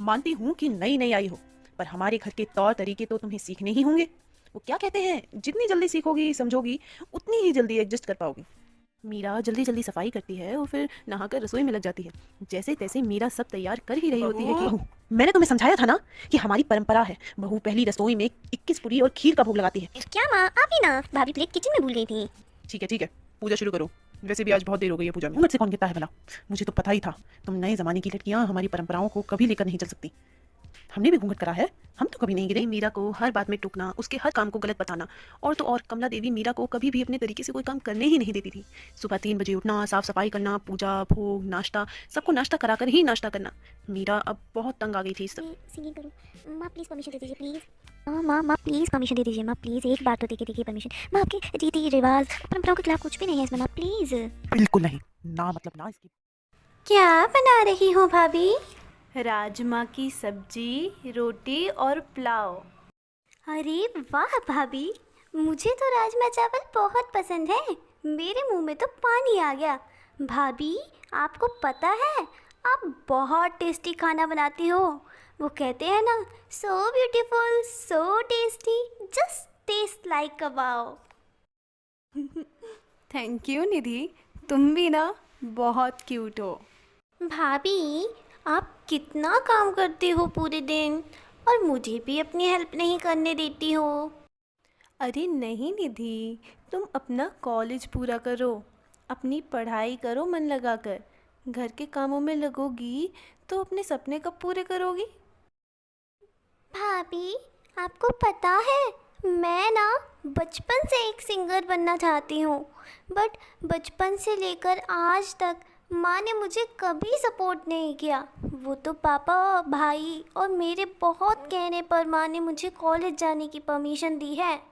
मानती हूँ कि नई नई आई हो, पर हमारे घर के तौर तरीके तो तुम्हें सीखने ही होंगे। वो क्या कहते हैं, जितनी जल्दी सीखोगी समझोगी उतनी ही जल्दी एडजस्ट कर पाओगी। मीरा जल्दी जल्दी सफाई करती है और फिर नहाकर रसोई में लग जाती है। जैसे तैसे मीरा सब तैयार कर ही रही होती है कि बहू, मैंने तुम्हें समझाया था ना कि हमारी परंपरा है, बहू पहली रसोई में 21 पूरी और खीर का भोग लगाती है। क्या माँ, आप ही ना भाभी प्लेट किचन में भूल गई थी। ठीक है, पूजा शुरू करो। वैसे भी आज बहुत देर हो गई है पूजा में। मुझसे कौन कहता है भला, मुझे तो पता ही था तुम नए जमाने की लड़कियां हमारी परंपराओं को कभी लेकर नहीं चल सकती। हमने भी घूंघट करा है, हम तो कभी नहीं गिरे। मीरा को हर बात में टोकना, उसके हर काम को गलत बताना, और तो और कमला देवी मीरा को कभी भी अपने तरीके से कोई काम करने ही नहीं देती थी। सुबह 3 बजे उठना, साफ सफाई करना, पूजा भोग नाश्ता, सबको नाश्ता कराकर ही नाश्ता करना। मीरा अब बहुत तंग आ गई थी इस सब। सिंगिंग करूँ माँ, प्लीज़ परमिशन दे दीजिए प्लीज़। माँ प्लीज़ परमिशन दे दीजिए माँ, प्लीज़ एक बार तो दे दीजिए परमिशन। माँ आपके रीति रिवाज परंपराओं के खिलाफ कुछ भी नहीं है इसमें माँ, प्लीज़। बिल्कुल नहीं, ना मतलब ना इसकी। क्या बना रही हो भाभी? राजमा की सब्जी, रोटी और पुलाव। अरे वाह भाभी, मुझे तो राजमा चावल बहुत पसंद है। मेरे मुंह में तो पानी आ गया। भाभी, आपको पता है आप बहुत टेस्टी खाना बनाती हो। वो कहते हैं ना, so beautiful so tasty, just taste like kebab. Thank you Nidhi, तुम भी ना बहुत क्यूट हो। भाभी, आप कितना काम करती हो पूरे दिन, और मुझे भी अपनी हेल्प नहीं करने देती हो। अरे नहीं निधि, तुम अपना कॉलेज पूरा करो, अपनी पढ़ाई करो मन लगाकर। घर के कामों में लगोगी तो अपने सपने कब पूरे करोगी? भाभी, आपको पता है मैं ना बचपन से एक सिंगर बनना चाहती हूँ, बट बचपन से लेकर आज तक माँ ने मुझे कभी सपोर्ट नहीं किया। वो तो पापा, भाई और मेरे बहुत कहने पर माँ ने मुझे कॉलेज जाने की परमिशन दी है।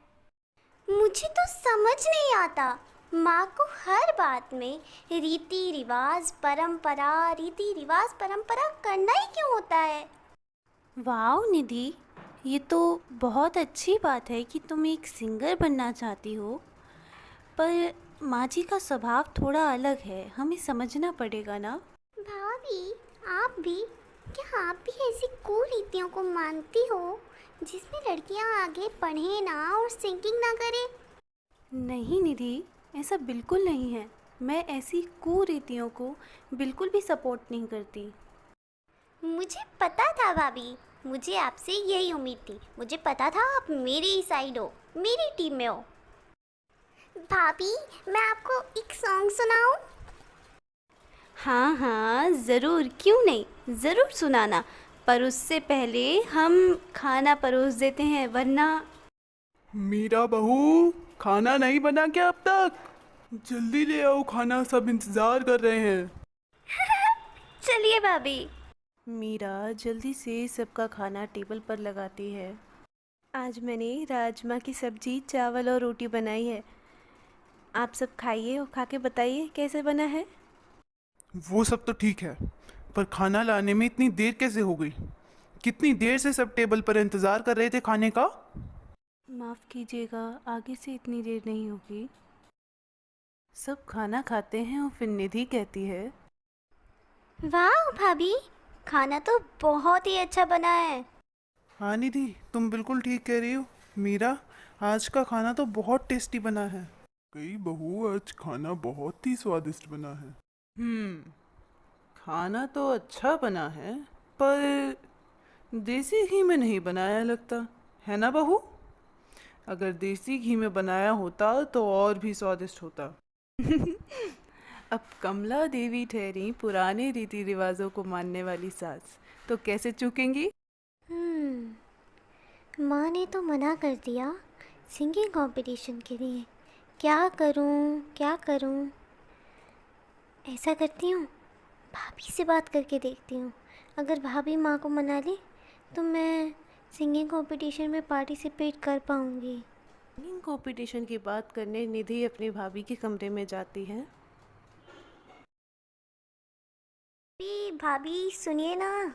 मुझे तो समझ नहीं आता, माँ को हर बात में रीति रिवाज परंपरा करना ही क्यों होता है। वाह निधि, ये तो बहुत अच्छी बात है कि तुम एक सिंगर बनना चाहती हो, पर माँ जी का स्वभाव थोड़ा अलग है, हमें समझना पड़ेगा ना। भाभी, आप भी, क्या आप भी ऐसी कुरीतियों को मानती हो जिसमें लड़कियां आगे पढ़े ना और सिंगिंग ना करें? नहीं निधि, ऐसा बिल्कुल नहीं है। मैं ऐसी कुरीतियों को बिल्कुल भी सपोर्ट नहीं करती। मुझे पता था भाभी, मुझे आपसे यही उम्मीद थी। मुझे पता था आप मेरी ही साइड हो, मेरी टीम में हो। भाभी, मैं आपको एक सॉन्ग सुनाऊं? हाँ हाँ ज़रूर, क्यों नहीं, ज़रूर सुनाना। पर उससे पहले हम खाना परोस देते हैं, वरना। मीरा बहू, खाना नहीं बना क्या अब तक? जल्दी ले आओ खाना, सब इंतजार कर रहे हैं। चलिए भाभी। मीरा जल्दी से सबका खाना टेबल पर लगाती है। आज मैंने राजमा की सब्जी, चावल और रोटी बनाई है। आप सब खाइए और खा के बताइए कैसे बना है। वो सब तो ठीक है, पर खाना लाने में इतनी देर कैसे हो गई? कितनी देर से सब टेबल पर इंतजार कर रहे थे खाने का। माफ़ कीजिएगा, आगे से इतनी देर नहीं होगी। सब खाना खाते हैं और फिर निधि कहती है, वाह भाभी, खाना तो बहुत ही अच्छा बना है। हाँ निधि, तुम बिल्कुल ठीक कह रही हो। मीरा, आज का खाना तो बहुत टेस्टी बना है। कई बहू, आज खाना बहुत ही स्वादिष्ट बना है। खाना तो अच्छा बना है, पर देसी घी में नहीं बनाया लगता है ना बहू। अगर देसी घी में बनाया होता तो और भी स्वादिष्ट होता। अब कमला देवी ठहरी पुराने रीति रिवाजों को मानने वाली सास, तो कैसे चूकेंगी। माँ ने तो मना कर दिया सिंगिंग कंपटीशन के लिए। क्या करूँ क्या करूँ? ऐसा करती हूँ, भाभी से बात करके देखती हूँ। अगर भाभी माँ को मना ली तो मैं सिंगिंग कंपटीशन में पार्टिसिपेट कर पाऊँगी। सिंगिंग कंपटीशन की बात करने निधि अपनी भाभी के कमरे में जाती है। भाभी सुनिए ना।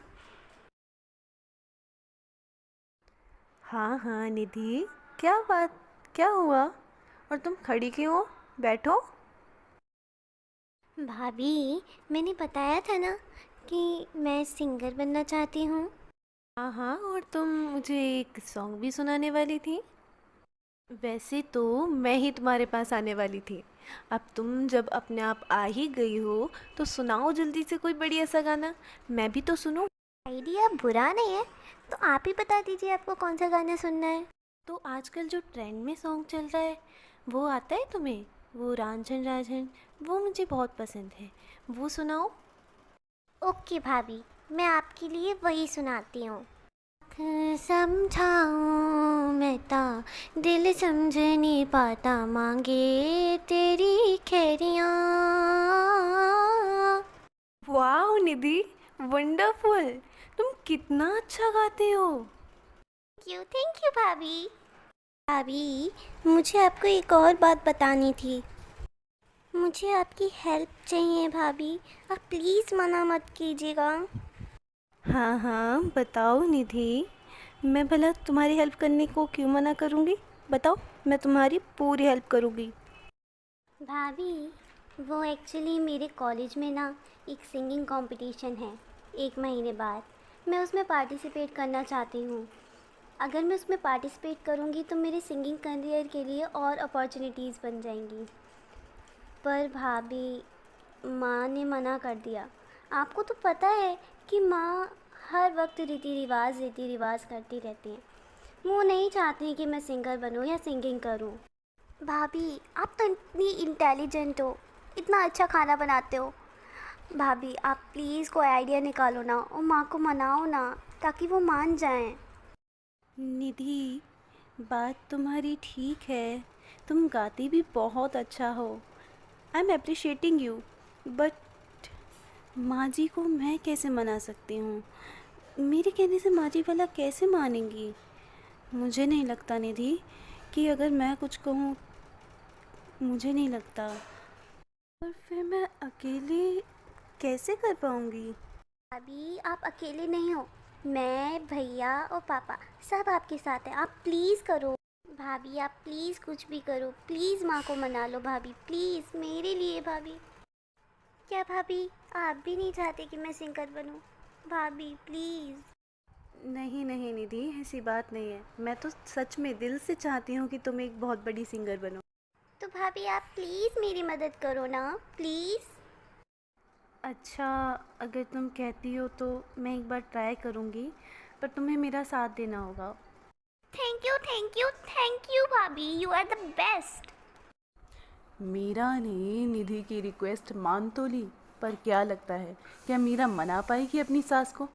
हाँ हाँ निधि, क्या बात, क्या हुआ? और तुम खड़ी क्यों हो? बैठो। भाभी, मैंने बताया था ना कि मैं सिंगर बनना चाहती हूँ। हाँ हाँ, और तुम मुझे एक सॉन्ग भी सुनाने वाली थी। वैसे तो मैं ही तुम्हारे पास आने वाली थी। अब तुम जब अपने आप आ ही गई हो तो सुनाओ जल्दी से कोई बढ़िया सा गाना, मैं भी तो सुनूं। आइडिया बुरा नहीं है, तो आप ही बता दीजिए आपको कौन सा गाना सुनना है। तो आजकल जो ट्रेंड में सॉन्ग चल रहा है वो आता है तुम्हें? वो रांझन रांझन, वो मुझे बहुत पसंद है, वो सुनाओ। ओके भाभी, मैं आपके लिए वही सुनाती हूँ। समझाऊं मैं ता दिल समझ नहीं पाता, मांगे तेरी खैरियाँ। वाह निधि, वंडरफुल, तुम कितना अच्छा गाते हो। थैंक यू भाभी। भाभी, मुझे आपको एक और बात बतानी थी। मुझे आपकी हेल्प चाहिए भाभी, आप प्लीज़ मना मत कीजिएगा। हाँ हाँ बताओ निधि, मैं भला तुम्हारी हेल्प करने को क्यों मना करूँगी? बताओ, मैं तुम्हारी पूरी हेल्प करूँगी। भाभी, वो एक्चुअली मेरे कॉलेज में ना एक सिंगिंग कंपटीशन है 1 महीने बाद। मैं उसमें पार्टिसिपेट करना चाहती हूँ। अगर मैं उसमें पार्टिसिपेट करूँगी तो मेरे सिंगिंग करियर के लिए और अपॉर्चुनिटीज़ बन जाएंगी। पर भाभी, माँ ने मना कर दिया। आपको तो पता है कि माँ हर वक्त रीति रिवाज करती रहती हैं। वो नहीं चाहती कि मैं सिंगर बनूं या सिंगिंग करूं। भाभी, आप तो इतनी इंटेलिजेंट हो, इतना अच्छा खाना बनाते हो। भाभी, आप प्लीज़ कोई आइडिया निकालो ना और माँ को मनाओ ना, ताकि वो मान जाएं। निधि, बात तुम्हारी ठीक है, तुम गाती भी बहुत अच्छा हो, I am appreciating you, but माँ जी को मैं कैसे मना सकती हूँ? मेरे कहने से माँ जी भला कैसे मानेंगी? मुझे नहीं लगता निधि कि अगर मैं कुछ कहूँ, मुझे नहीं लगता। और फिर मैं अकेले कैसे कर पाऊँगी? भाभी, आप अकेले नहीं हो। मैं, भैया और पापा सब आपके साथ हैं। आप प्लीज़ करो। भाभी, आप प्लीज़ कुछ भी करो। प्लीज़ माँ को मना लो भाभी, प्लीज़ मेरे लिए भाभी। क्या भाभी, आप भी नहीं चाहते कि मैं सिंगर बनूं? भाभी प्लीज़। नहीं नहीं निधि, ऐसी बात नहीं है, मैं तो सच में दिल से चाहती हूँ कि तुम एक बहुत बड़ी सिंगर बनो। तो भाभी, आप प्लीज़ मेरी मदद करो ना, प्लीज़। अच्छा, अगर तुम कहती हो तो मैं एक बार ट्राई करूँगी, पर तुम्हें मेरा साथ देना होगा। Thank you bhabhi, you are the best. Meera ने निधि की रिक्वेस्ट मान तो ली, पर क्या लगता है, क्या मीरा मना पाएगी अपनी सास को?